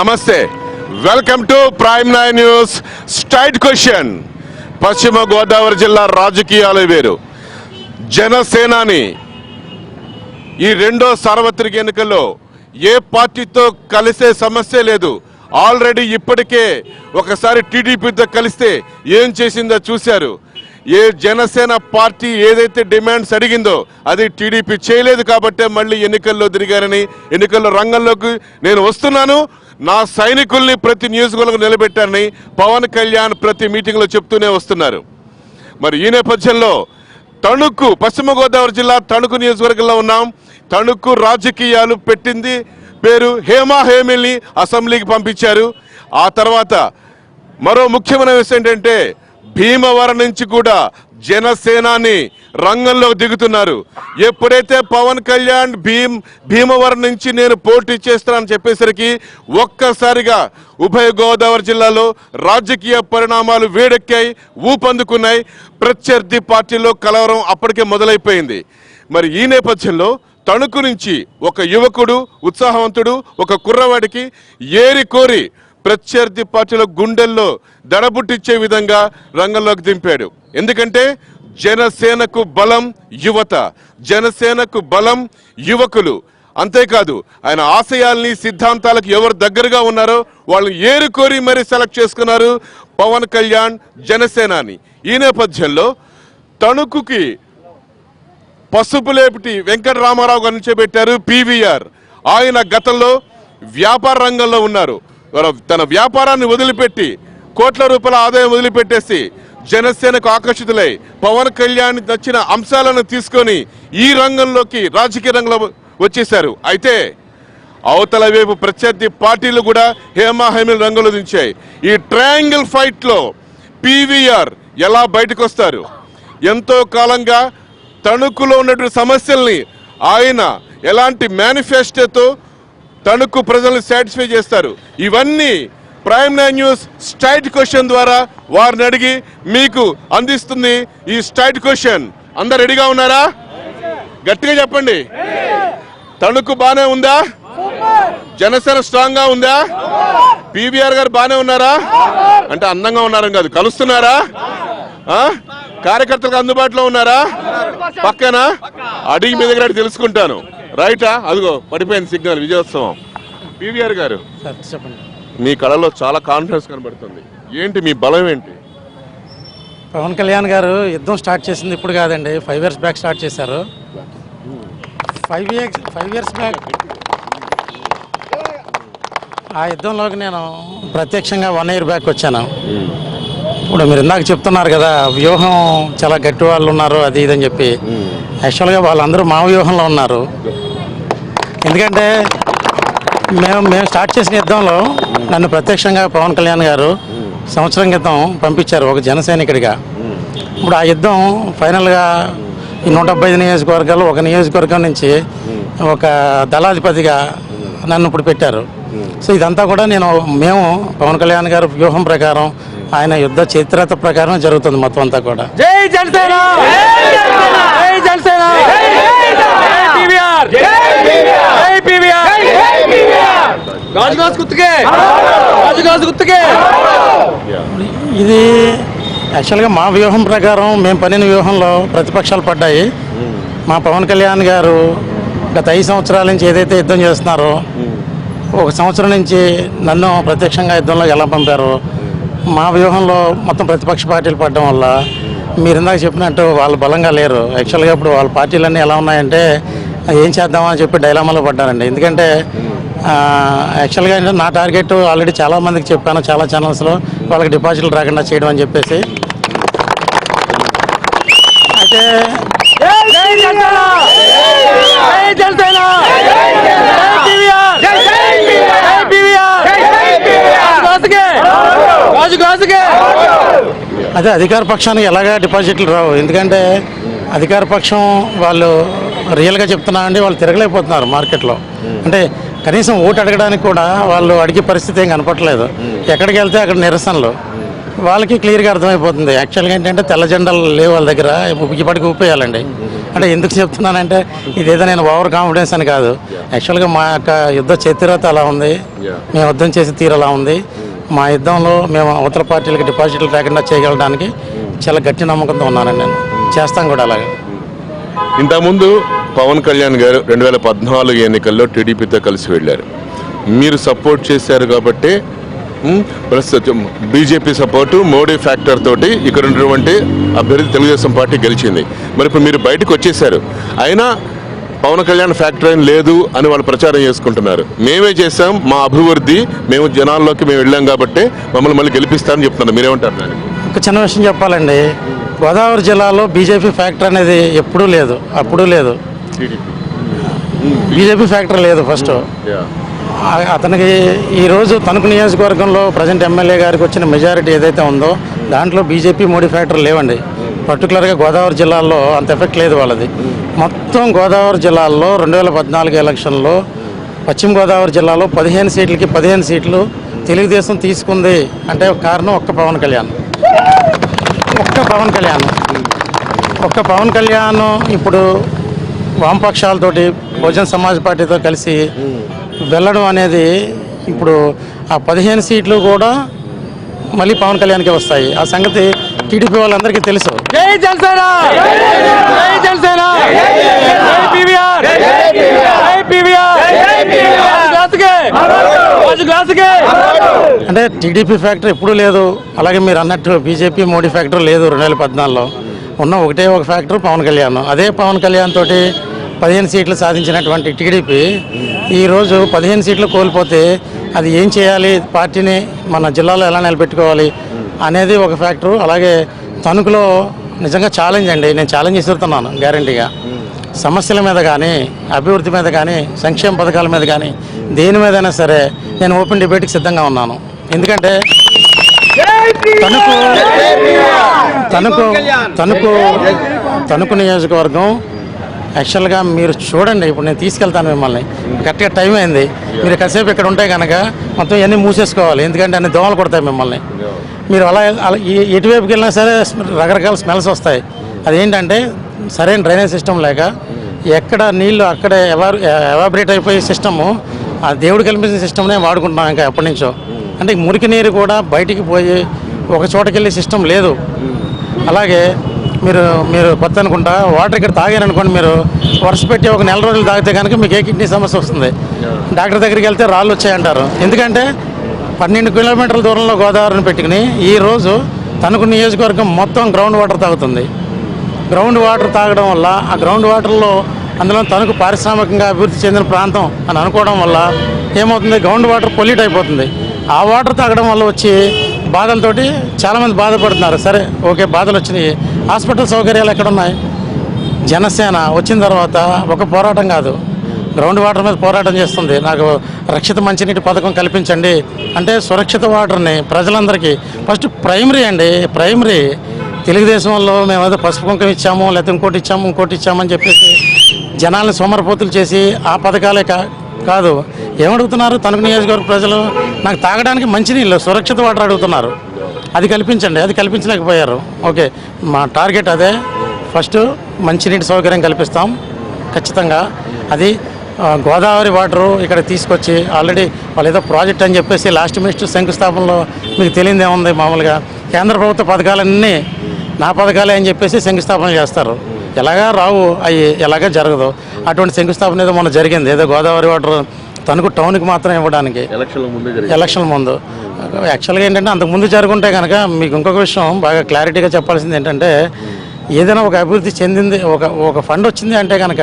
నమస్తే, welcome to prime 9 news. Straight question. పశ్చిమ గోదావరి జిల్లా రాజకీయాలు వేరు. జనసేనాని ఈ రెండో సార్వత్రిక ఎన్నికల్లో ఏ పార్టీతో కలిసే సమస్య లేదు. ఆల్రెడీ ఇప్పటికే ఒకసారి టీడీపీతో కలిస్తే ఏం చేసిందో చూశారు. ఏ జనసేన పార్టీ ఏదైతే డిమాండ్స్ అడిగిందో అది టీడీపీ చేయలేదు కాబట్టే మళ్ళీ ఎన్నికల్లో తిరిగారని, ఎన్నికల్లో రంగంలోకి నేను వస్తున్నాను, నా సైనికుల్ని ప్రతి నియోజకవర్గంలో నిలబెట్టారని పవన్ కళ్యాణ్ ప్రతి మీటింగ్లో చెప్తూనే వస్తున్నారు. మరి ఈ నేపథ్యంలో తణుకు, పశ్చిమ గోదావరి జిల్లా తణుకు నియోజకవర్గంలో ఉన్నాం. తణుకు రాజకీయాలు పెట్టింది పేరు హేమిల్ని అసెంబ్లీకి పంపించారు. ఆ తర్వాత మరో ముఖ్యమైన విషయం ఏంటంటే భీమవరం నుంచి కూడా జనసేనాని రంగంలోకి దిగుతున్నారు. ఎప్పుడైతే పవన్ కళ్యాణ్ భీమవరం నుంచి నేను పోటీ చేస్తానని చెప్పేసరికి ఒక్కసారిగా ఉభయ గోదావరి జిల్లాలో రాజకీయ పరిణామాలు వేడెక్కాయి, ఊపందుకున్నాయి. ప్రత్యర్థి పార్టీలో కలవరం అప్పటికే మొదలైపోయింది. మరి ఈ నేపథ్యంలో తణుకు నుంచి ఒక యువకుడు, ఉత్సాహవంతుడు, ఒక కుర్రవాడికి ఏరి కోరి ప్రత్యర్థి పార్టీల గుండెల్లో దడబుట్టించే విధంగా రంగంలోకి దింపాడు. ఎందుకంటే జనసేనకు బలం యువత, జనసేనకు బలం యువకులు. అంతేకాదు ఆయన ఆశయాల్ని, సిద్ధాంతాలకు ఎవరు దగ్గరగా ఉన్నారో వాళ్ళు ఏరుకోరి మరీ సెలెక్ట్ చేసుకున్నారు పవన్ కళ్యాణ్ జనసేనాని. ఈ నేపథ్యంలో తణుకుకి పసుపులేపిటి వెంకటరామారావు గారు నిలిచబెట్టారు పీవీఆర్. ఆయన గతంలో వ్యాపార రంగంలో ఉన్నారు. తన వ్యాపారాన్ని వదిలిపెట్టి కోట్ల రూపాయల ఆదాయం వదిలిపెట్టేసి జనసేనకు ఆకర్షితులై పవన్ కళ్యాణ్ నచ్చిన అంశాలను తీసుకొని ఈ రంగంలోకి, రాజకీయ రంగంలో వచ్చేశారు. అయితే అవతల వైపు ప్రత్యర్థి పార్టీలు కూడా హేమిల్ రంగంలో దించాయి. ఈ ట్రయాంగిల్ ఫైట్ లో పీవీఆర్ ఎలా బయటకు వస్తారు? ఎంతో కాలంగా తణుకులో ఉన్నటువంటి సమస్యల్ని ఆయన ఎలాంటి మేనిఫెస్టోతో తణుకు ప్రజల్ని సాటిస్ఫై చేస్తారు? ఇవన్నీ ప్రైమ్ 9 న్యూస్ స్ట్రైట్ క్వశ్చన్ ద్వారా వారిని అడిగి మీకు అందిస్తుంది ఈ స్ట్రైట్ క్వశ్చన్. అందరు రెడీగా ఉన్నారా? గట్టిగా చెప్పండి. తణుకు బానే ఉందా? జనసేన స్ట్రాంగ్ గా ఉందా? పీవీఆర్ గారు బానే ఉన్నారా? అంటే అందంగా ఉన్నారని కాదు, కలుస్తున్నారా? కార్యకర్తలకు అందుబాటులో ఉన్నారా? పక్కన అడిగి మీ దగ్గర తెలుసుకుంటాను. రైటా? అదిగో పడిపోయింది సిగ్నల్. విజయోత్సవం. పీవీఆర్ గారు చెప్పండి. మీ కళలో చాలా కాన్ఫిడెన్స్ కనబడుతుంది. ఏంటి మీ బలం ఏంటి? పవన్ కళ్యాణ్ గారు యుద్ధం స్టార్ట్ చేసింది ఇప్పుడు కాదండి, 5 years బ్యాక్ స్టార్ట్ చేశారు. 5 years బ్యాక్ ఆ యుద్ధంలోకి నేను ప్రత్యక్షంగా 1 year బ్యాక్ వచ్చాను. ఇప్పుడు మీరు ఇందాక చెప్తున్నారు కదా వ్యూహం చాలా గట్టి వాళ్ళు ఉన్నారు అది ఇదని చెప్పి. యాక్చువల్గా వాళ్ళందరూ మా వ్యూహంలో ఉన్నారు. ఎందుకంటే మేము స్టార్ట్ చేసిన యుద్ధంలో నన్ను ప్రత్యక్షంగా పవన్ కళ్యాణ్ గారు సంవత్సరం క్రితం పంపించారు ఒక జన సైనికుడిగా. ఇప్పుడు ఆ యుద్ధం ఫైనల్గా ఈ 175 నియోజకవర్గాలు ఒక నియోజకవర్గం నుంచి ఒక దళాధిపతిగా నన్ను ఇప్పుడు పెట్టారు. సో ఇదంతా కూడా మేము పవన్ కళ్యాణ్ గారు వ్యూహం ప్రకారం, ఆయన యుద్ధ చరిత్ర ప్రకారం జరుగుతుంది మొత్తం అంతా కూడా. జై జనసేన, జై జనసేన, జై పీవీఆర్, జై పీవీఆర్, గాజుగాజు గుర్తుకే, గాజుగాజు గుర్తుకే. ఇది యాక్చువల్గా మా వ్యూహం ప్రకారం మేము పనిన వ్యూహంలో ప్రతిపక్షాలు పడ్డాయి. మా పవన్ కళ్యాణ్ గారు గత 5 సంవత్సరాల నుంచి ఏదైతే యుద్ధం చేస్తున్నారో, 1 సంవత్సరం నుంచి నన్ను ప్రత్యక్షంగా యుద్ధంలో ఎలా పంపారో, మా వ్యూహంలో మొత్తం ప్రతిపక్ష పార్టీలు పడడం వల్ల మీరు ఇందాక చెప్పినట్టు వాళ్ళు బలంగా లేరు. యాక్చువల్గా ఇప్పుడు వాళ్ళ పార్టీలన్నీ ఎలా ఉన్నాయంటే ఏం చేద్దామని చెప్పి డైలామాలో పడ్డారండి. ఎందుకంటే యాక్చువల్గా ఏంటంటే నా టార్గెట్ ఆల్రెడీ చాలామందికి చెప్పాను చాలా ఛానల్స్లో, వాళ్ళకి డిపాజిట్లు రాకుండా చేయడం అని చెప్పేసి. అయితే అదే అధికార పక్షానికి ఎలాగా డిపాజిట్లు రావు. ఎందుకంటే అధికార పక్షం వాళ్ళు రియల్గా చెప్తున్నామండి, వాళ్ళు తిరగలేకపోతున్నారు మార్కెట్లో. అంటే కనీసం ఓటు అడగడానికి కూడా వాళ్ళు అడిగే పరిస్థితి ఏం కనపట్లేదు. ఎక్కడికి వెళ్తే అక్కడ నిరసనలు. వాళ్ళకి క్లియర్గా అర్థమైపోతుంది. యాక్చువల్గా ఏంటంటే తెల్ల జెండాలు లేవు వాళ్ళ దగ్గర, ఇప్పటికి ఊపేయాలండి. అంటే ఎందుకు చెప్తున్నానంటే ఇదేదో నేను ఓవర్ కాన్ఫిడెన్స్ అని కాదు. యాక్చువల్గా మా యొక్క యుద్ధ చరిత్రత అలా ఉంది, మేము యుద్ధం చేసే తీరు అలా ఉంది. మా యుద్ధంలో మేము అవతల పార్టీలకి డిపాజిట్లు లేకుండా చేయగలడానికి చాలా గట్టి నమ్మకంతో ఉన్నానండి. నేను చేస్తాం కూడా అలాగే. ఇంతకుముందు పవన్ కళ్యాణ్ గారు 2014 ఎన్నికల్లో టీడీపీతో కలిసి వెళ్ళారు. మీరు సపోర్ట్ చేశారు కాబట్టి ప్రస్తుతం బీజేపీ సపోర్టు, మోడీ ఫ్యాక్టర్ తోటి ఇక్కడ ఉన్నటువంటి అభ్యర్థి తెలుగుదేశం పార్టీ గెలిచింది. మరి ఇప్పుడు మీరు బయటకు వచ్చేసారు, అయినా పవన్ కళ్యాణ్ ఫ్యాక్టర్ ఏం లేదు అని వాళ్ళు ప్రచారం చేసుకుంటున్నారు. మేమే చేసాం, మా అభివృద్ధి మేము జనాల్లోకి మేము వెళ్ళాం కాబట్టి మమ్మల్ని మళ్ళీ గెలిపిస్తారని చెప్తున్నారు. మీరేమంటారు దానికి? ఒక చిన్న విషయం చెప్పాలండి. గోదావరి జిల్లాలో బీజేపీ ఫ్యాక్టర్ అనేది ఎప్పుడూ లేదు, అప్పుడు లేదు. బీజేపీ ఫ్యాక్టర్ లేదు. ఫస్ట్ అతనికి ఈరోజు తణుకు నియోజకవర్గంలో ప్రజెంట్ ఎమ్మెల్యే గారికి వచ్చిన మెజారిటీ ఏదైతే ఉందో దాంట్లో బీజేపీ మోడీ ఫ్యాక్టర్ లేవండి. పర్టికులర్గా గోదావరి జిల్లాలో అంత ఎఫెక్ట్ లేదు వాళ్ళది. మొత్తం గోదావరి జిల్లాల్లో 2014 ఎలక్షన్లో పశ్చిమ గోదావరి జిల్లాలో 15 సీట్లకి 15 సీట్లు తెలుగుదేశం తీసుకుంది అంటే కారణం ఒక్క పవన్ కళ్యాణ్. ఒక్క పవన్ కళ్యాణ్ ఇప్పుడు వామపక్షాలతోటి బహుజన సమాజ్ పార్టీతో కలిసి వెళ్ళడం అనేది ఇప్పుడు ఆ 15 సీట్లు కూడా మళ్ళీ పవన్ కళ్యాణ్కి వస్తాయి. ఆ సంగతి టీడీపీ వాళ్ళందరికీ తెలుసు. జై జనసేన, జై జనసేన, జై పీవీఆర్, జై పీవీఆర్, అంటే టీడీపీ ఫ్యాక్టర్ ఎప్పుడూ లేదు. అలాగే మీరు అన్నట్టు బీజేపీ మోడీ ఫ్యాక్టర్ లేదు. 2014లో ఉన్న ఒకటే ఒక ఫ్యాక్టర్ పవన్ కళ్యాణ్. అదే పవన్ కళ్యాణ్ తోటి 15 సీట్లు సాధించినటువంటి టీడీపీ ఈరోజు 15 సీట్లు కోల్పోతే అది ఏం చేయాలి, పార్టీని మన జిల్లాలో ఎలా నిలబెట్టుకోవాలి అనేది ఒక ఫ్యాక్టరు. అలాగే తణుకులో నిజంగా ఛాలెంజ్ అండి, నేను ఛాలెంజ్ ఇస్తున్నాను గ్యారంటీగా. సమస్యల మీద కానీ, అభివృద్ధి మీద కానీ, సంక్షేమ పథకాల మీద కానీ, దేని మీదైనా సరే నేను ఓపెన్ డిబేట్కి సిద్ధంగా ఉన్నాను. ఎందుకంటే తణుకు నియోజకవర్గం యాక్చువల్గా మీరు చూడండి. ఇప్పుడు నేను తీసుకెళ్తాను మిమ్మల్ని, కరెక్ట్గా టైం అయింది. మీరు కాసేపు ఇక్కడ ఉంటే కనుక మొత్తం ఇవన్నీ మూసేసుకోవాలి, ఎందుకంటే అన్ని దోమలు కొడతాయి మిమ్మల్ని. మీరు అలా ఎటువైపుకి వెళ్ళినా సరే రకరకాల స్మెల్స్ వస్తాయి. అదేంటంటే సరైన డ్రైనేజ్ సిస్టమ్ లేక ఎక్కడ నీళ్లు అక్కడే ఎవాబరేట్ అయిపోయే సిస్టము, ఆ దేవుడు కల్పించిన సిస్టమ్నే వాడుకుంటున్నాం ఇంకా ఎప్పటి నుంచో. అంటే మురికి నీరు కూడా బయటికి పోయి ఒక చోటకి వెళ్ళే సిస్టమ్ లేదు. అలాగే మీరు కొత్త అనుకుంటా వాటర్ ఇక్కడ తాగారనుకోండి, మీరు వరుస పెట్టి ఒక నెల రోజులు తాగితే కనుక మీకు ఏ కిడ్నీ సమస్య వస్తుంది. డాక్టర్ దగ్గరికి వెళ్తే రాళ్ళు వచ్చాయంటారు. ఎందుకంటే 12 కిలోమీటర్ల దూరంలో గోదావరిని పెట్టుకుని ఈరోజు తణుకు నియోజకవర్గం మొత్తం గ్రౌండ్ వాటర్ తాగుతుంది. గ్రౌండ్ వాటర్ తాగడం వల్ల ఆ గ్రౌండ్ వాటర్లో అందులో తణుకు పారిశ్రామికంగా అభివృద్ధి చెందిన ప్రాంతం అని అనుకోవడం వల్ల ఏమవుతుంది, గ్రౌండ్ వాటర్ పొల్యూట్ అయిపోతుంది. ఆ వాటర్ తాగడం వల్ల వచ్చి బాధలతోటి చాలామంది బాధపడుతున్నారు. సరే ఓకే, బాధలు వచ్చినాయి, హాస్పిటల్ సౌకర్యాలు ఎక్కడున్నాయి? జనసేన వచ్చిన తర్వాత ఒక పోరాటం కాదు, గ్రౌండ్ వాటర్ మీద పోరాటం చేస్తుంది. నాకు రక్షిత మంచినీటి పథకం కల్పించండి అంటే సురక్షిత వాటర్ని ప్రజలందరికీ ఫస్ట్ ప్రైమరీ తెలుగుదేశంలో మేము ఏదో పసుపు కుంకం ఇచ్చాము, లేకపోతే ఇంకోటి ఇచ్చామని చెప్పేసి జనాల్ని సోమరపోతులు చేసి ఆ పథకాలే కాదు. ఏమడుగుతున్నారు తణుకు నియోజకవర్గ ప్రజలు? నాకు తాగడానికి మంచినీళ్ళు సురక్షిత వాటర్ అడుగుతున్నారు. అది కల్పించండి. అది కల్పించలేకపోయారు. ఓకే, మా టార్గెట్ అదే. ఫస్ట్ మంచినీటి సౌకర్యం కల్పిస్తాం ఖచ్చితంగా. అది గోదావరి వాటరు ఇక్కడ తీసుకొచ్చి ఆల్రెడీ వాళ్ళు ఏదో ప్రాజెక్ట్ అని చెప్పేసి లాస్ట్ మినిస్టర్ శంకుస్థాపనలో మీకు తెలియదు ఏముంది, మామూలుగా కేంద్ర ప్రభుత్వ పథకాలన్నీ నా పథకాలే అని చెప్పేసి శంకుస్థాపన చేస్తారు. ఎలాగా రావు, అవి ఎలాగా జరగదు. అటువంటి శంకుస్థాపన ఏదో మొన్న జరిగింది, ఏదో గోదావరి వాటర్ తణుకు టౌన్కి మాత్రం ఇవ్వడానికి ఎలక్షన్ ముందు. యాక్చువల్గా ఏంటంటే అంతకుముందు జరుగుంటే కనుక మీకు ఇంకొక విషయం బాగా క్లారిటీగా చెప్పాల్సింది ఏంటంటే, ఏదైనా ఒక అభివృద్ధి చెందింది, ఒక ఫండ్ వచ్చింది అంటే కనుక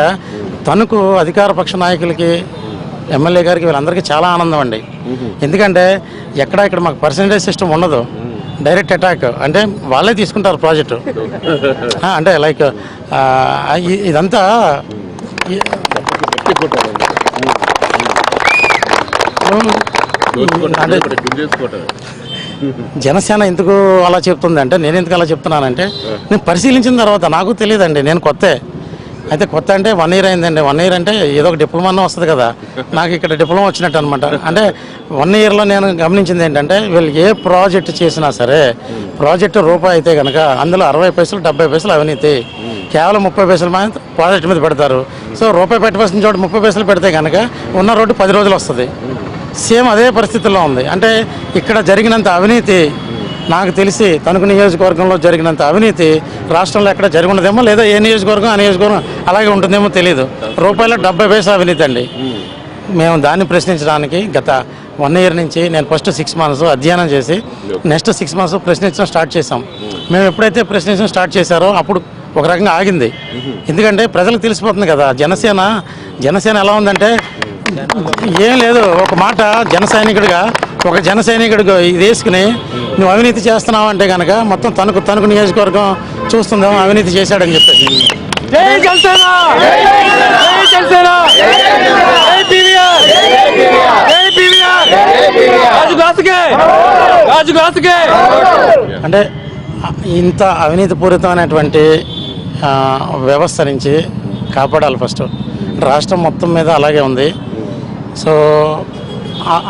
తణుకు అధికార పక్ష నాయకులకి, ఎమ్మెల్యే గారికి, వీళ్ళందరికీ చాలా ఆనందం అండి. ఎందుకంటే ఇక్కడ మాకు పర్సంటేజ్ సిస్టమ్ ఉండదు, డైరెక్ట్ అటాక్. అంటే వాళ్ళే తీసుకుంటారు ప్రాజెక్టు. అంటే లైక్ ఇదంతా అంటే జనసేన ఎందుకు అలా చెప్తుంది అంటే, నేను ఎందుకు అలా చెప్తున్నానంటే నేను పరిశీలించిన తర్వాత నాకు తెలియదండి, నేను కొత్తే. అయితే కొత్త అంటే 1 ఇయర్ అయిందండి. 1 ఇయర్ అంటే ఏదో ఒక డిప్లొమా వస్తుంది కదా, నాకు ఇక్కడ డిప్లొమా వచ్చినట్టు అనమాట. అంటే 1 ఇయర్లో నేను గమనించింది ఏంటంటే వీళ్ళు ఏ ప్రాజెక్ట్ చేసినా సరే ప్రాజెక్టు రూపాయి అయితే కనుక అందులో 60 పైసలు 70 పైసలు అవినీతి, కేవలం 30 పైసలు మాత్రం ప్రాజెక్ట్ మీద పెడతారు. సో రూపాయి పెట్టవలసిన చోట 30 పైసలు పెడితే కనుక ఉన్న రోడ్డు 10 రోజులు వస్తుంది. సేమ్ అదే పరిస్థితుల్లో ఉంది. అంటే ఇక్కడ జరిగినంత అవినీతి నాకు తెలిసి తణుకు నియోజకవర్గంలో జరిగినంత అవినీతి రాష్ట్రంలో ఎక్కడ జరిగి ఉండదేమో, లేదా ఏ నియోజకవర్గం ఆ నియోజకవర్గం అలాగే ఉంటుందేమో తెలియదు. రూపాయల 70 పైసలు అవినీతి అండి. మేము దాన్ని ప్రశ్నించడానికి గత 1 ఇయర్ నుంచి నేను ఫస్ట్ 6 months అధ్యయనం చేసి నెక్స్ట్ 6 months ప్రశ్నించడం స్టార్ట్ చేసాం. మేము ఎప్పుడైతే ప్రశ్నించడం స్టార్ట్ చేశారో అప్పుడు ఒక రకంగా ఆగింది. ఎందుకంటే ప్రజలకు తెలిసిపోతుంది కదా జనసేన ఎలా ఉందంటే ఏం లేదు. ఒక మాట ఒక జన సైనికుడిగా ఇది వేసుకుని నువ్వు అవినీతి చేస్తున్నావు అంటే కనుక మొత్తం తణుకు నియోజకవర్గం చూస్తుందేమో అవినీతి చేశాడని చెప్పేసి. జై జనసేన, జై జనసేన, జై పీవీఆర్, జై పీవీఆర్, రాజుగాసుకే. అంటే ఇంత అవినీతిపూరితమైనటువంటి వ్యవస్థ నుంచి కాపాడాలి. ఫస్ట్ రాష్ట్రం మొత్తం మీద అలాగే ఉంది. సో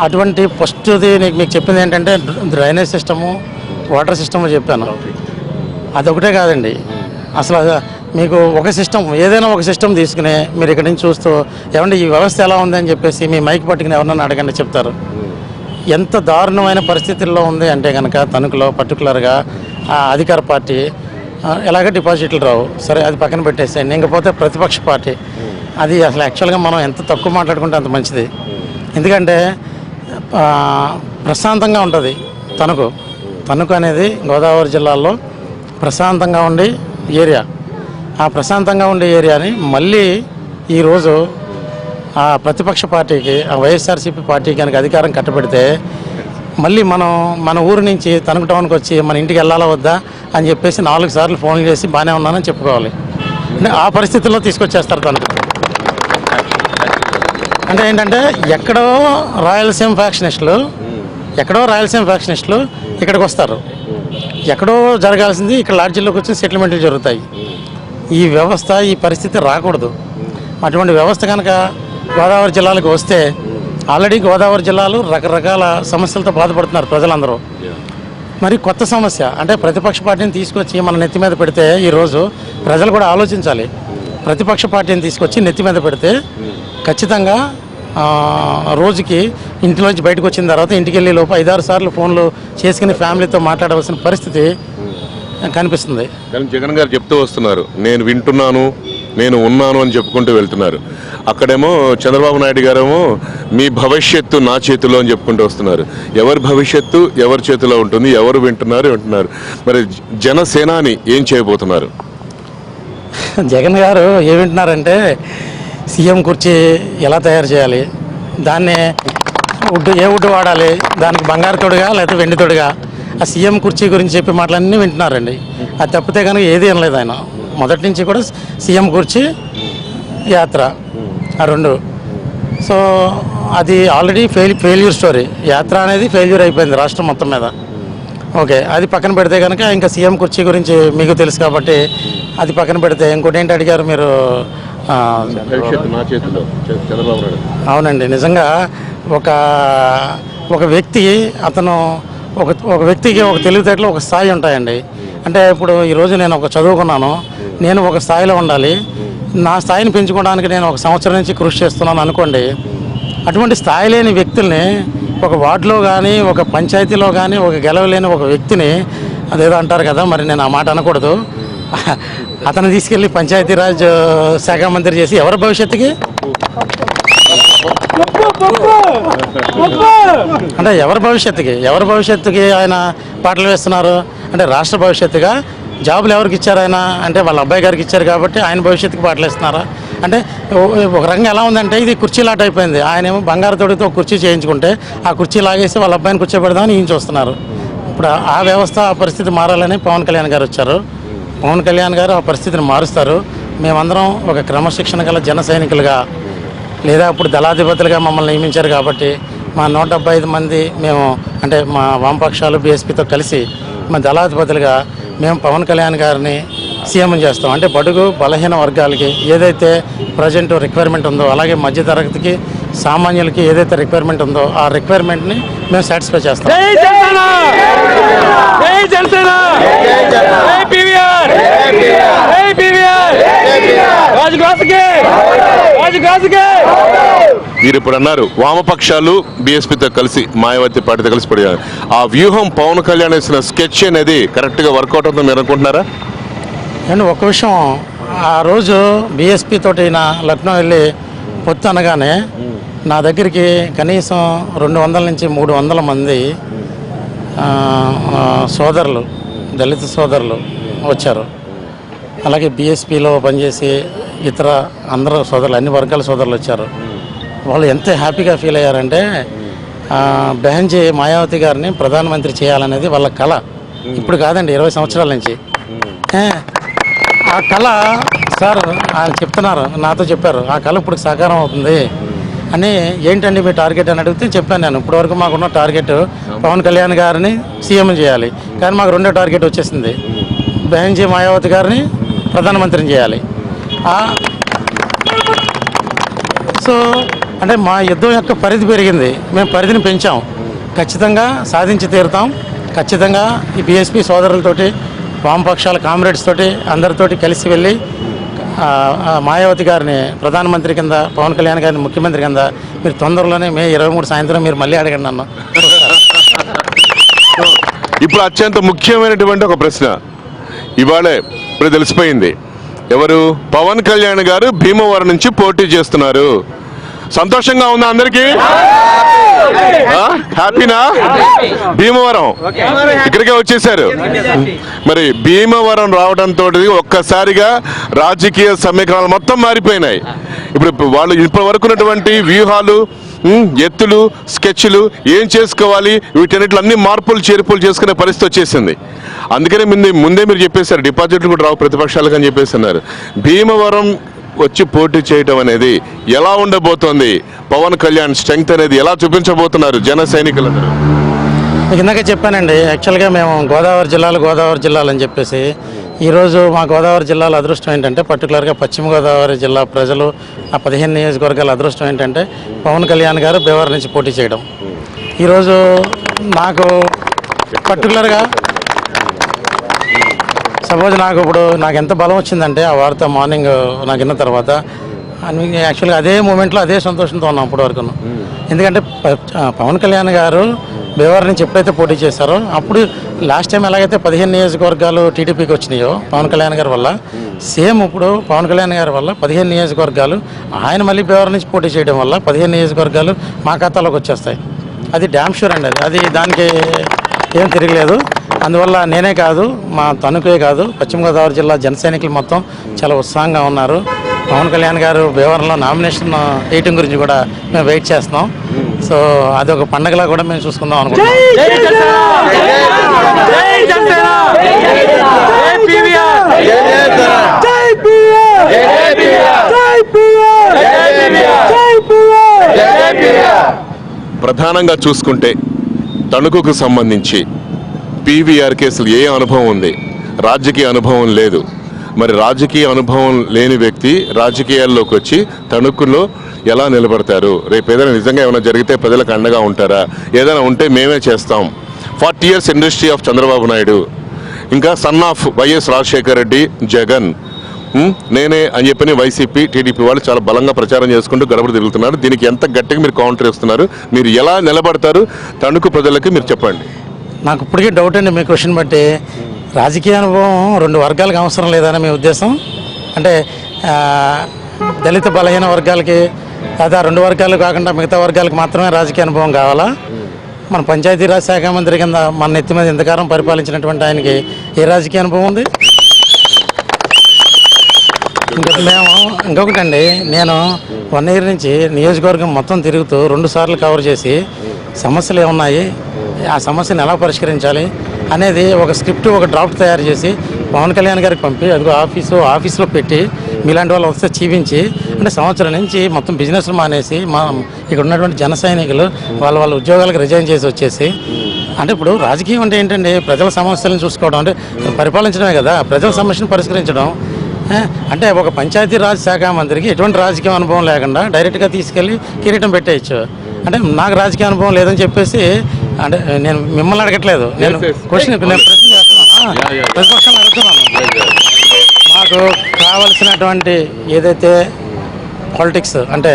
అటువంటి ఫస్ట్ది మీకు చెప్పింది ఏంటంటే డ్రైనేజ్ సిస్టము, వాటర్ సిస్టము చెప్పాను. అదొకటే కాదండి, అసలు మీకు ఒక సిస్టమ్ ఏదైనా ఒక సిస్టమ్ తీసుకుని మీరు ఇక్కడి నుంచి చూస్తూ ఏమంటే ఈ వ్యవస్థ ఎలా ఉందని చెప్పేసి మీ మైక్ పట్టుకుని ఎవరన్నా అడగండి చెప్తారు. ఎంత దారుణమైన పరిస్థితుల్లో ఉంది అంటే కనుక తణుకులో పర్టికులర్గా అధికార పార్టీ ఎలాగ డిపాజిట్లు రావు, సరే అది పక్కన పెట్టేసేయండి. ఇంకపోతే ప్రతిపక్ష పార్టీ అది అసలు యాక్చువల్గా మనం ఎంత తక్కువ మాట్లాడుకుంటే అంత మంచిది. ఎందుకంటే ప్రశాంతంగా ఉంటుంది తణుకు అనేది గోదావరి జిల్లాలో ప్రశాంతంగా ఉండే ఏరియా. ఆ ప్రశాంతంగా ఉండే ఏరియాని మళ్ళీ ఈరోజు ఆ ప్రతిపక్ష పార్టీకి, ఆ వైఎస్ఆర్సీపీ పార్టీకి కనుక అధికారం కట్టబెడితే మళ్ళీ మన ఊరు నుంచి తణుకు టౌన్కి వచ్చి మన ఇంటికి వెళ్ళాలా వద్దా అని చెప్పేసి 4 సార్లు ఫోన్ చేసి బాగానే ఉన్నానని చెప్పుకోవాలి. అంటే ఆ పరిస్థితుల్లో తీసుకొచ్చేస్తారు తణుకు. అంటే ఏంటంటే ఎక్కడో రాయలసీమ ఫ్యాక్షనిస్టులు ఇక్కడికి వస్తారు. ఎక్కడో జరగాల్సింది ఇక్కడ లాడ్జీలోకి వచ్చి సెటిల్మెంట్లు జరుగుతాయి. ఈ వ్యవస్థ, ఈ పరిస్థితి రాకూడదు. అటువంటి వ్యవస్థ కనుక గోదావరి జిల్లాలకు వస్తే, ఆల్రెడీ గోదావరి జిల్లాలు రకరకాల సమస్యలతో బాధపడుతున్నారు ప్రజలందరూ. మరి కొత్త సమస్య అంటే ప్రతిపక్ష పార్టీని తీసుకొచ్చి మన నెత్తి మీద పెడితే ఈరోజు ప్రజలు కూడా ఆలోచించాలి. ప్రతిపక్ష పార్టీని తీసుకొచ్చి నెత్తి మీద పెడితే ఖచ్చితంగా రోజుకి ఇంటిలోంచి బయటకు వచ్చిన తర్వాత ఇంటికి వెళ్ళే లోపు 5-6 సార్లు ఫోన్లు చేసుకుని ఫ్యామిలీతో మాట్లాడవలసిన పరిస్థితి కనిపిస్తుంది. కానీ జగన్ గారు చెప్తూ వస్తున్నారు, నేను వింటున్నాను, నేను ఉన్నాను అని చెప్పుకుంటూ వెళ్తున్నారు. అక్కడేమో చంద్రబాబు నాయుడు గారేమో మీ భవిష్యత్తు నా చేతిలో అని చెప్పుకుంటూ వస్తున్నారు. ఎవరి భవిష్యత్తు ఎవరి చేతిలో ఉంటుంది, ఎవరు వింటున్నారు. మరి జనసేనాని ఏం చేయబోతున్నారు? జగన్ గారు ఏమింటున్నారంటే సీఎం కుర్చీ ఎలా తయారు చేయాలి, దాన్ని ఏ వుడ్ వాడాలి, దానికి బంగారు తొడుగా లేకపోతే వెండి తొడుగా, ఆ సీఎం కుర్చీ గురించి చెప్పే మాటలన్నీ వింటున్నారండి. అది తప్పితే కనుక ఏది అనలేదు ఆయన. మొదటి నుంచి కూడా సీఎం కుర్చీ, యాత్ర, ఆ 2. సో అది ఆల్రెడీ ఫెయిల్యూర్ స్టోరీ. యాత్ర అనేది ఫెయిల్యూర్ అయిపోయింది రాష్ట్రం మొత్తం మీద. ఓకే, అది పక్కన పెడితే కనుక ఇంకా సీఎం కుర్చీ గురించి మీకు తెలుసు కాబట్టి అది పక్కన పెడితే ఇంకోటి ఏంటి అడిగారు మీరు? అవునండి, నిజంగా ఒక వ్యక్తి అతను ఒక వ్యక్తికి ఒక తెలివితేటలు ఒక స్థాయి ఉంటాయండి. అంటే ఇప్పుడు ఈరోజు నేను ఒక చదువుకున్నాను, నేను ఒక స్థాయిలో ఉండాలి, నా స్థాయిని పెంచుకోవడానికి నేను 1 సంవత్సరం నుంచి కృషి చేస్తున్నాను అనుకోండి. అటువంటి స్థాయి లేని వ్యక్తుల్ని ఒక వార్డులో కానీ, ఒక పంచాయతీలో కానీ, ఒక గెలవలేని ఒక వ్యక్తిని అదేదో అంటారు కదా, మరి నేను ఆ మాట అనకూడదు, అతను తీసుకెళ్ళి పంచాయతీరాజ్ శాఖ మంత్రి చేసి ఎవరి భవిష్యత్తుకి, అంటే ఎవరి భవిష్యత్తుకి ఆయన పాటలు వేస్తున్నారు? అంటే రాష్ట్ర భవిష్యత్తుగా జాబులు ఎవరికి ఇచ్చారు ఆయన? అంటే వాళ్ళ అబ్బాయి గారికి ఇచ్చారు కాబట్టి ఆయన భవిష్యత్తుకి పాటలు వేస్తున్నారా? అంటే ఒక రంగం ఎలా ఉందంటే ఇది కుర్చీలాట అయిపోయింది. ఆయనేమో బంగారు తొడితో కుర్చీ చేయించుకుంటే ఆ కుర్చీ లాగేసి వాళ్ళ అబ్బాయిని కూర్చోబెడదామని ఈయన చూస్తున్నారు. ఇప్పుడు ఆ వ్యవస్థ, ఆ పరిస్థితి మారాలని పవన్ కళ్యాణ్ గారు వచ్చారు. పవన్ కళ్యాణ్ గారు ఆ పరిస్థితిని మారుస్తారు. మేమందరం ఒక క్రమశిక్షణ గల జన సైనికులుగా, లేదా ఇప్పుడు దళాధిపతులుగా మమ్మల్ని నియమించారు కాబట్టి మా 175 మంది మేము, అంటే మా వామపక్షాలు బీఎస్పీతో కలిసి మా దళాధిపతులుగా మేము పవన్ కళ్యాణ్ గారిని సీఎం చేస్తాం. అంటే బడుగు బలహీన వర్గాలకి ఏదైతే ప్రజెంట్ రిక్వైర్మెంట్ ఉందో, అలాగే మధ్యతరగతికి సామాన్యులకి ఏదైతే రిక్వైర్మెంట్ ఉందో ఆ రిక్వైర్మెంట్ని మేము సాటిస్ఫై చేస్తాం. జై జనసేన జై జనసేన జై పీవీఆర్ జై పీవీఆర్ రాజుగాసుకే రాజుగాసుకే. మీరు ఇప్పుడు అన్నారు వామపక్షాలు బీఎస్పీతో కలిసి మాయావతి పార్టీతో కలిసి పడియారు. ఆ వ్యూహం పవన్ కళ్యాణ్ వేసిన స్కెచ్ అనేది కరెక్ట్గా వర్కౌట్ అవుతుందని మీరు అనుకుంటున్నారా? అండ్ ఒక విషయం, ఆ రోజు బీఎస్పీ తోటి నా లక్నో వెళ్ళి పొత్తు అనగానే నా దగ్గరికి కనీసం 200 నుంచి 300 మంది సోదరులు, దళిత సోదరులు వచ్చారు. అలాగే బీఎస్పీలో పనిచేసి ఇతర అందరూ సోదరులు, అన్ని వర్గాల సోదరులు వచ్చారు. వాళ్ళు ఎంత హ్యాపీగా ఫీల్ అయ్యారంటే బెహన్జీ మాయావతి గారిని ప్రధానమంత్రి చేయాలనేది వాళ్ళ కళ. ఇప్పుడు కాదండి, 20 సంవత్సరాల నుంచి. ఆ కళ సార్ ఆయన చెప్తున్నారు, నాతో చెప్పారు, ఆ కళ ఇప్పుడు సాకారం అవుతుంది అని. ఏంటండి మీ టార్గెట్ అని అడిగితే చెప్పాను నేను, ఇప్పటివరకు మాకున్న టార్గెట్ పవన్ కళ్యాణ్ గారిని సీఎం చేయాలి, కానీ మాకు 2వ టార్గెట్ వచ్చేసింది, బెహన్జీ మాయావతి గారిని ప్రధానమంత్రిని చేయాలి. సో అంటే మా యుద్ధం యొక్క పరిధి పెరిగింది, మేము పరిధిని పెంచాం. ఖచ్చితంగా సాధించి తీరుతాం. ఖచ్చితంగా ఈ బీఎస్పీ సోదరులతోటి, వామపక్షాల కామ్రేడ్స్ తోటి అందరితోటి కలిసి వెళ్ళి మాయావతి గారిని ప్రధానమంత్రి కింద, పవన్ కళ్యాణ్ గారిని ముఖ్యమంత్రి కింద మీరు తొందరలోనే మే 23 సాయంత్రం మీరు మళ్ళీ అడగండి నన్ను. ఇప్పుడు అత్యంత ముఖ్యమైనటువంటి ఒక ప్రశ్న ఇవాళే ఇప్పుడు తెలిసిపోయింది. ఎవరు? పవన్ కళ్యాణ్ గారు భీమవరం నుంచి పోటీ చేస్తున్నారు. సంతోషంగా ఉందా అందరికీ? హ్యాపీనా? భీమవరం ఇక్కడికే వచ్చేసారు. మరి భీమవరం రావడంతో ఒక్కసారిగా రాజకీయ సమీకరణాలు మొత్తం మారిపోయినాయి. ఇప్పుడు వాళ్ళు ఇప్పటి వరకు ఉన్నటువంటి వ్యూహాలు, ఎత్తులు, స్కెచ్లు ఏం చేసుకోవాలి, వీటన్నిటిలో అన్ని మార్పులు చేర్పులు చేసుకునే పరిస్థితి వచ్చేసింది. అందుకనే ముందే మీరు చెప్పేశారు డిపాజిట్లు కూడా రావు ప్రతిపక్షాలకు అని చెప్పేస్తున్నారు. భీమవరం వచ్చి పోటీ చేయడం అనేది ఎలా ఉండబోతోంది? పవన్ కళ్యాణ్ స్ట్రెంగ్త్ అనేది ఎలా చూపించబోతున్నారు జన సైనికులందరూ? మీకు ఇందాక చెప్పానండి, యాక్చువల్గా మేము గోదావరి జిల్లాలు అని చెప్పేసి, ఈరోజు మా గోదావరి జిల్లాల అదృష్టం ఏంటంటే, పర్టికులర్గా పశ్చిమ గోదావరి జిల్లా ప్రజలు ఆ 15 నియోజకవర్గాల అదృష్టం ఏంటంటే పవన్ కళ్యాణ్ గారు భీమవరం నుంచి పోటీ చేయడం. ఈరోజు నాకు పర్టికులర్గా సపోజ్ నాకు ఎంత బలం వచ్చిందంటే ఆ వార్త మార్నింగ్ నాకు విన్న తర్వాత, యాక్చువల్గా అదే మూమెంట్లో అదే సంతోషంతో ఉన్నాం ఇప్పటి వరకు. ఎందుకంటే పవన్ కళ్యాణ్ గారు భీమవరం నుంచి ఎప్పుడైతే పోటీ చేశారో, అప్పుడు లాస్ట్ టైం ఎలాగైతే 15 నియోజకవర్గాలు టీడీపీకి వచ్చినాయో పవన్ కళ్యాణ్ గారి వల్ల, సేమ్ ఇప్పుడు పవన్ కళ్యాణ్ గారి వల్ల 15 నియోజకవర్గాలు ఆయన మళ్ళీ భీమవరం నుంచి పోటీ చేయడం వల్ల 15 నియోజకవర్గాలు మా ఖాతాలోకి వచ్చేస్తాయి. అది డ్యామ్ షూర్ అండి. అది దానికి ఏం తిరగలేదు. అందువల్ల నేనే కాదు, మా తణుకే కాదు, పశ్చిమ గోదావరి జిల్లా జన సైనికులు మొత్తం చాలా ఉత్సాహంగా ఉన్నారు. పవన్ కళ్యాణ్ గారు భీమవరంలో నామినేషన్ వేయటం గురించి కూడా మేము వెయిట్ చేస్తున్నాం. సో అదొక పండగలా కూడా మేము చూసుకుందాం అనుకుంటున్నాం. ప్రధానంగా చూసుకుంటే తణుకుకు సంబంధించి పీవీఆర్ కేసులు ఏ అనుభవం ఉంది? రాజకీయ అనుభవం లేదు. మరి రాజకీయ అనుభవం లేని వ్యక్తి రాజకీయాల్లోకి వచ్చి తణుకులో ఎలా నిలబడతారు? రేపు ఏదైనా నిజంగా ఏమైనా జరిగితే ప్రజలకు అండగా ఉంటారా? ఏదైనా ఉంటే మేమే చేస్తాం. 40 years industry of Chandrababu Naidu, ఇంకా son of YS Rajasekhara Reddy, Jagan, నేనే అని చెప్పని వైసీపీ, టీడీపీ వాళ్ళు చాలా బలంగా ప్రచారం చేసుకుంటూ గడపడు తిరుగుతున్నారు. దీనికి ఎంత గట్టిగా మీరు కౌంటర్ ఇస్తున్నారు? మీరు ఎలా నిలబడతారు తణుకు ప్రజలకి మీరు చెప్పండి. నాకు ఇప్పటికీ డౌట్ అండి మీ క్వశ్చన్ బట్టి. రాజకీయ అనుభవం 2 వర్గాలకు అవసరం లేదని మీ ఉద్దేశం? అంటే దళిత బలహీన వర్గాలకి లేదా 2 వర్గాలు కాకుండా మిగతా వర్గాలకు మాత్రమే రాజకీయ అనుభవం కావాలా? మన పంచాయతీరాజ్ శాఖ మంత్రి కింద మన నెత్తి మీద ఇంతకాలం పరిపాలించినటువంటి ఆయనకి ఏ రాజకీయ అనుభవం ఉంది? ఇంకొకటండి, నేను 1 year నుంచి నియోజకవర్గం మొత్తం తిరుగుతూ 2 సార్లు కవర్ చేసి సమస్యలు ఏమున్నాయి, ఆ సమస్యను ఎలా పరిష్కరించాలి అనేది ఒక స్క్రిప్ట్, ఒక డ్రాఫ్ట్ తయారు చేసి పవన్ కళ్యాణ్ గారికి పంపి, అదిగో ఆఫీస్లో పెట్టి మీలాంటి వాళ్ళు వస్తే చూపించి, అంటే సంవత్సరం నుంచి మొత్తం బిజినెస్లు మానేసి ఇక్కడ ఉన్నటువంటి జన సైనికులు వాళ్ళ ఉద్యోగాలకు రిజైన్ చేసి వచ్చేసి, అంటే ఇప్పుడు రాజకీయం అంటే ఏంటండి, ప్రజల సమస్యలను చూసుకోవడం, అంటే పరిపాలించడమే కదా, ప్రజల సమస్యను పరిష్కరించడం. అంటే ఒక పంచాయతీరాజ్ శాఖ మంత్రికి ఎటువంటి రాజకీయ అనుభవం లేకుండా డైరెక్ట్గా తీసుకెళ్ళి కిరీటం పెట్టేయచ్చు. అంటే నాకు రాజకీయ అనుభవం లేదని చెప్పేసి, అంటే నేను మిమ్మల్ని అడగట్లేదు, నేను ప్రశ్న చేస్తున్నాను, ప్రతిపక్షాలను అడుగుతున్నాను. మాకు కావలసినటువంటి ఏదైతే పాలిటిక్స్ అంటే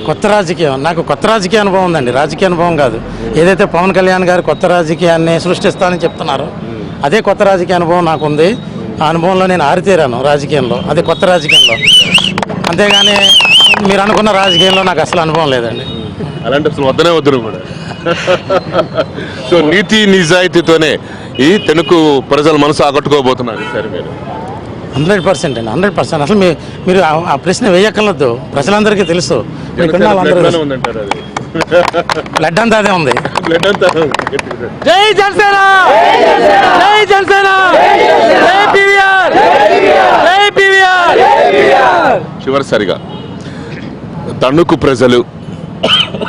కొత్త రాజకీయం, నాకు కొత్త రాజకీయ అనుభవం ఉందండి, రాజకీయ అనుభవం కాదు. ఏదైతే పవన్ కళ్యాణ్ గారు కొత్త రాజకీయాన్ని సృష్టిస్తానని చెప్తున్నారు, అదే కొత్త రాజకీయ అనుభవం నాకు ఉంది. ఆ అనుభవంలో నేను ఆరితేరాను రాజకీయంలో, అది కొత్త రాజకీయంలో. అంతేగాని మీరు అనుకున్న రాజకీయంలో నాకు అసలు అనుభవం లేదండి. అలాంటి అసలు వద్దనే వద్దు కూడా. సో నీతి నిజాయితీతోనే ఈ తెనుకు ప్రజల మనసు ఆకట్టుకోబోతున్నారు ఈసారి మీరు. 100% అండి, 100%. అసలు మీరు ఆ ప్రశ్న వేయక్కర్లేదు, ప్రజలందరికీ తెలుసు. బ్లడ్ అంతా అదే ఉంది. జై జనసేన, జై జనసేన, జై పీవీఆర్, జై పీవీఆర్. చివరిసారిగా తణుకు ప్రజలు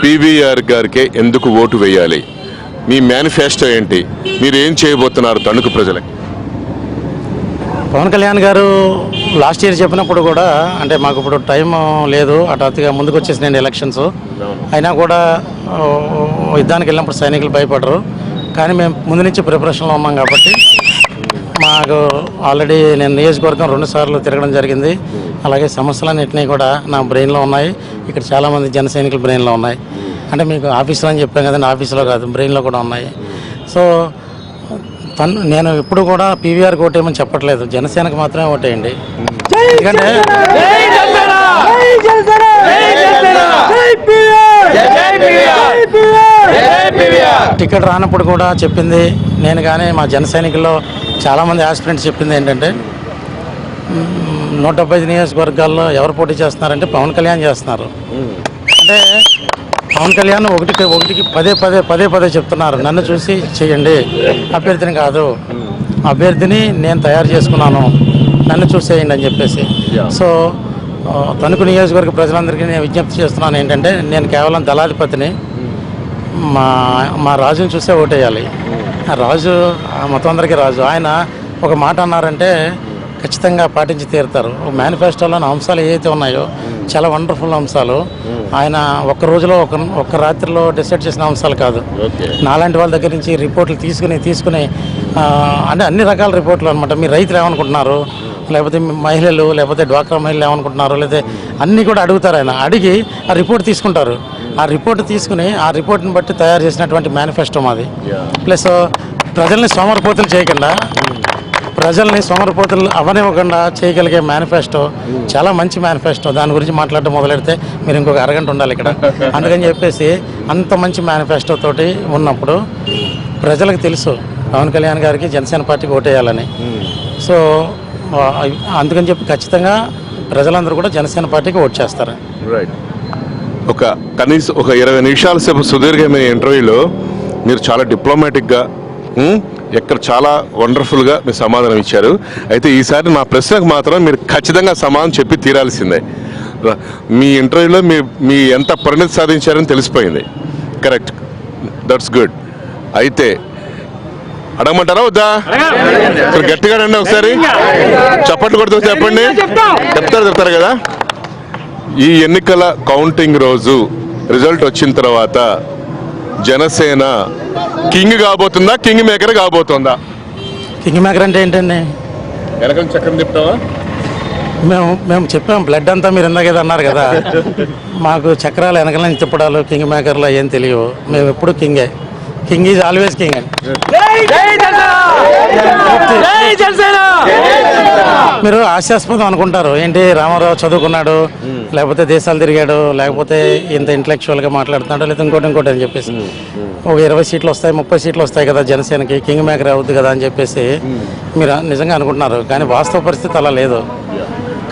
పీవీఆర్ గారికే ఎందుకు ఓటు వేయాలి? మీ మేనిఫెస్టో ఏంటి? మీరు ఏం చేయబోతున్నారు తణుకు ప్రజలకి? పవన్ కళ్యాణ్ గారు లాస్ట్ ఇయర్ చెప్పినప్పుడు కూడా, అంటే మాకు ఇప్పుడు టైం లేదు, హఠాత్తుగా ముందుకు వచ్చేసినాయండి ఎలక్షన్స్. అయినా కూడా యుద్ధానికి వెళ్ళినప్పుడు సైనికులు భయపడరు, కానీ మేము ముందు నుంచి ప్రిపరేషన్లో ఉన్నాం కాబట్టి మాకు ఆల్రెడీ నేను నియోజకవర్గం 2 సార్లు తిరగడం జరిగింది. అలాగే సమస్యలన్నింటినీ కూడా నా బ్రెయిన్లో ఉన్నాయి, ఇక్కడ చాలామంది జన సైనికుల బ్రెయిన్లో ఉన్నాయి. అంటే మీకు ఆఫీసులో అని చెప్పాం కదండి, ఆఫీసులో కాదు, బ్రెయిన్లో కూడా ఉన్నాయి. సో నేను ఎప్పుడు కూడా పీవీఆర్కి ఓటేయమని చెప్పట్లేదు, జనసేనకు మాత్రమే ఓటేయండి. ఎందుకంటే టికెట్ రానప్పుడు కూడా చెప్పింది నేను, కానీ మా జన సైనికుల్లో చాలామంది ఆస్పిరెంట్స్ చెప్పింది ఏంటంటే 175 నియోజకవర్గాల్లో ఎవరు పోటీ చేస్తున్నారంటే పవన్ కళ్యాణ్ చేస్తున్నారు. అంటే పవన్ కళ్యాణ్ ఒకటికి పదే చెప్తున్నారు, నన్ను చూసి చేయండి, అభ్యర్థిని కాదు, అభ్యర్థిని నేను తయారు చేసుకున్నాను, నన్ను చూసేయండి అని చెప్పేసి. సో తణుకు నియోజకవర్గ ప్రజలందరికీ నేను విజ్ఞప్తి చేస్తున్నాను ఏంటంటే, నేను కేవలం దళాధిపతిని, మా రాజుని చూసే ఓటేయాలి. రాజు మొత్తం అందరికీ రాజు. ఆయన ఒక మాట అన్నారంటే ఖచ్చితంగా పాటించి తీరుతారు. మేనిఫెస్టోలోని అంశాలు ఏవైతే ఉన్నాయో చాలా వండర్ఫుల్ అంశాలు. ఆయన ఒక్క రోజులో ఒక్క రాత్రిలో డిసైడ్ చేసిన అంశాలు కాదు. నాలాంటి వాళ్ళ దగ్గర నుంచి రిపోర్ట్లు తీసుకుని అంటే అన్ని రకాల రిపోర్ట్లు అనమాట. మీరు రైతులు ఏమనుకుంటున్నారు, లేకపోతే మహిళలు, లేకపోతే డ్వాక్రా మహిళలు ఏమనుకుంటున్నారు, లేకపోతే అన్నీ కూడా అడుగుతారు. ఆయన అడిగి ఆ రిపోర్ట్ తీసుకుంటారు. ఆ రిపోర్ట్ తీసుకుని ఆ రిపోర్ట్ని బట్టి తయారు చేసినటువంటి మేనిఫెస్టో మాది. ప్లస్ ప్రజల్ని సోమరిపోతులు చేయకుండా, ప్రజల్ని సోమరిపోతులు అవనివ్వకుండా చేయగలిగే మేనిఫెస్టో, చాలా మంచి మేనిఫెస్టో. దాని గురించి మాట్లాడటం మొదలెడితే మీరు ఇంకొక అరగంట ఉండాలి ఇక్కడ. అందుకని చెప్పేసి అంత మంచి మేనిఫెస్టో తోటి ఉన్నప్పుడు ప్రజలకు తెలుసు పవన్ కళ్యాణ్ గారికి జనసేన పార్టీకి ఓటేయాలని. సో అందుకని చెప్పి ఖచ్చితంగా ప్రజలందరూ కూడా జనసేన పార్టీకి ఓట్ చేస్తారు. రైట్. కనీసం ఒక 20 నిమిషాల సేపు సుదీర్ఘమైన ఇంటర్వ్యూలో మీరు చాలా డిప్లొమాటిక్గా, ఎక్కడ చాలా వండర్ఫుల్గా మీరు సమాధానం ఇచ్చారు. అయితే ఈసారి నా ప్రశ్నకు మాత్రం మీరు ఖచ్చితంగా సమాధానం చెప్పి తీరాల్సిందే. మీ ఇంటర్వ్యూలో మీ ఎంత పరిణతి సాధించారని తెలిసిపోయింది. Correct, that's good. అయితే అడగమంటారా వద్దా? గట్టిగా రండి ఒకసారి, చప్పట్లు కొడుతూ చెప్పండి. చెప్తారు కదా. ఈ ఎన్నికల కౌంటింగ్ రోజు రిజల్ట్ వచ్చిన తర్వాత జనసేన కింగ్ కాబోతుందా, కింగ్ మేకర్ కాబోతుందా? కింగ్ మేకర్ అంటే ఏంటండి? వెనకం చక్రం చెప్తావా? మేము చెప్పాం, బ్లడ్ అంతా మీరు ఇందాక అన్నారు కదా, మాకు చక్రాలు వెనకాల నుంచి తిప్పడాలు, కింగ్ మేకర్లో ఏం తెలియవు. మేము ఎప్పుడు కింగే. కింగ్ ఈజ్ ఆల్వేస్ కింగ్ అండి. మీరు హాస్యాస్పదం అనుకుంటారు, ఏంటి రామారావు చదువుకున్నాడు, లేకపోతే దేశాలు తిరిగాడు, లేకపోతే ఇంత ఇంటలెక్చువల్గా మాట్లాడుతున్నాడు, లేదా ఇంకోటి అని చెప్పేసి ఒక 20 సీట్లు వస్తాయి, 30 సీట్లు వస్తాయి కదా జనసేనకి, కింగ్ మేకర్ అవుద్ది కదా అని చెప్పేసి మీరు నిజంగా అనుకుంటున్నారు. కానీ వాస్తవ పరిస్థితి అలా లేదు.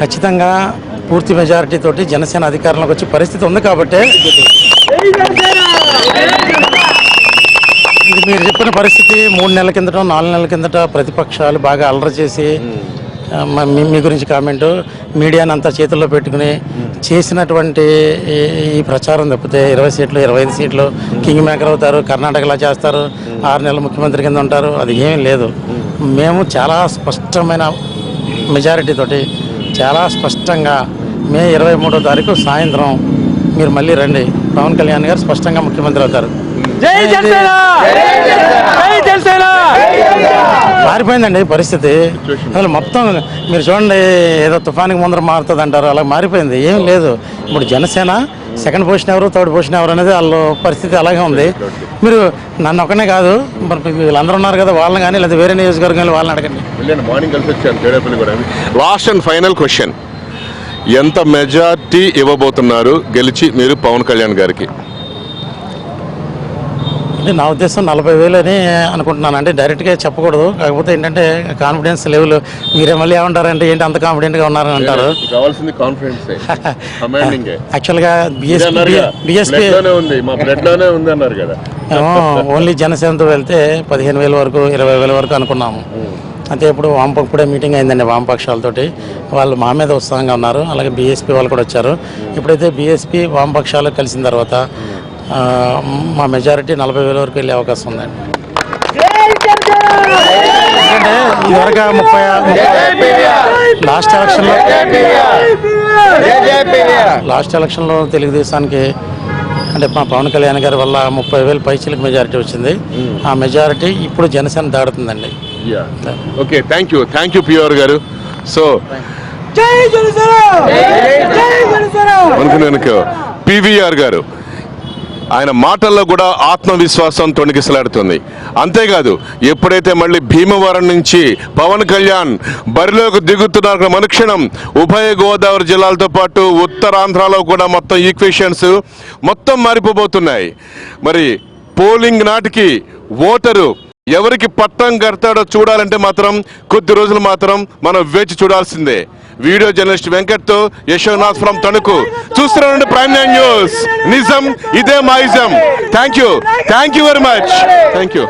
ఖచ్చితంగా పూర్తి మెజారిటీ తోటి జనసేన అధికారంలోకి వచ్చే పరిస్థితి ఉంది. కాబట్టి ఇది మీరు చెప్పిన పరిస్థితి 3 నెలల కిందట, 4 నెలల కిందట ప్రతిపక్షాలు బాగా అల్లరి చేసి మీ గురించి కామెంటు, మీడియాని అంతా చేతుల్లో పెట్టుకుని చేసినటువంటి ఈ ప్రచారం తప్పితే 20 సీట్లు 25 సీట్లు కింగ్ మేకర్ అవుతారు, కర్ణాటకలా చేస్తారు, 6 నెలలు ముఖ్యమంత్రి కింద ఉంటారు, అది ఏమీ లేదు. మేము చాలా స్పష్టమైన మెజారిటీ తోటి చాలా స్పష్టంగా మే 23వ తారీఖు సాయంత్రం మీరు మళ్ళీ రండి, పవన్ కళ్యాణ్ గారు స్పష్టంగా ముఖ్యమంత్రి అవుతారు. జై జనసేన జై జనసేన. మారిపోయిందండి పరిస్థితి. అసలు మొత్తం మీరు చూడండి, ఏదో తుఫానికి ముందర మారుతుంది అంటారు, అలా మారిపోయింది. ఏం లేదు. ఇప్పుడు జనసేన సెకండ్ పొజిషన్ ఎవరు, థర్డ్ పొజిషన్ ఎవరు అనేది వాళ్ళ పరిస్థితి అలాగే ఉంది. మీరు నన్ను ఒకనే కాదు, మరి వీళ్ళందరూ ఉన్నారు కదా, వాళ్ళని కానీ లేదా వేరే నియోజకవర్గంలో వాళ్ళని అడగండి. మార్నింగ్ కలిసి వచ్చాను. లాస్ట్ అండ్ ఫైనల్ క్వశ్చన్, ఎంత మెజార్టీ ఇవ్వబోతున్నారు గెలిచి మీరు పవన్ కళ్యాణ్ గారికి? అంటే నా ఉద్దేశం 40,000 అని అనుకుంటున్నాను. అంటే డైరెక్ట్గా చెప్పకూడదు, కాకపోతే ఏంటంటే కాన్ఫిడెన్స్ లెవెల్. మీరే మళ్ళీ ఏమంటారంటే ఏంటి అంత కాన్ఫిడెంట్గా ఉన్నారని అంటారు. కావాల్సింది కాన్ఫిడెన్స్. యాక్చువల్గా బిఎస్పీ ఏమో ఓన్లీ జనసేనతో వెళ్తే 15,000 వరకు 20,000 వరకు అనుకున్నాము. అంటే ఇప్పుడు ఇప్పుడే మీటింగ్ అయిందండి వామపక్షాలతోటి, వాళ్ళు మా మీద ఉత్సాహంగా ఉన్నారు. అలాగే బీఎస్పీ వాళ్ళు కూడా వచ్చారు. ఇప్పుడైతే బీఎస్పీ వామపక్షాలు కలిసిన తర్వాత మా మెజారిటీ 40,000 వరకు వెళ్ళే అవకాశం ఉందండి. ఎందుకంటే ఇదివరకు 30 లాస్ట్ ఎలక్షన్లో తెలుగుదేశానికి అంటే మా పవన్ కళ్యాణ్ గారి వల్ల 30,000 పైచీలకు మెజారిటీ వచ్చింది. ఆ మెజారిటీ ఇప్పుడు జనసేన దాడుతుందండి. Okay, thank you PR garu. So అనుకున్నాను పివిఆర్ గారు, ఆయన మాటల్లో కూడా ఆత్మవిశ్వాసం తొణికిసలాడుతుంది. అంతేకాదు, ఎప్పుడైతే మళ్ళీ భీమవరం నుంచి పవన్ కళ్యాణ్ బరిలోకి దిగుతున్న మనుక్షణం ఉభయ గోదావరి జిల్లాలతో పాటు ఉత్తరాంధ్రలో కూడా మొత్తం ఈక్వేషన్స్ మొత్తం మారిపోబోతున్నాయి. మరి పోలింగ్ నాటికి ఓటరు ఎవరికి పట్టం కడతాడో చూడాలంటే మాత్రం కొద్ది రోజులు మాత్రం మనం వేచి చూడాల్సిందే. వీడియో జర్నలిస్ట్ వెంకట్తో యశోనాథ్ ఫ్రమ్ తణుకు. చూస్తున్నానండి ప్రైమ్ 9 న్యూస్. నిజం ఇదే మాయిజం. Thank you very much. Thank you.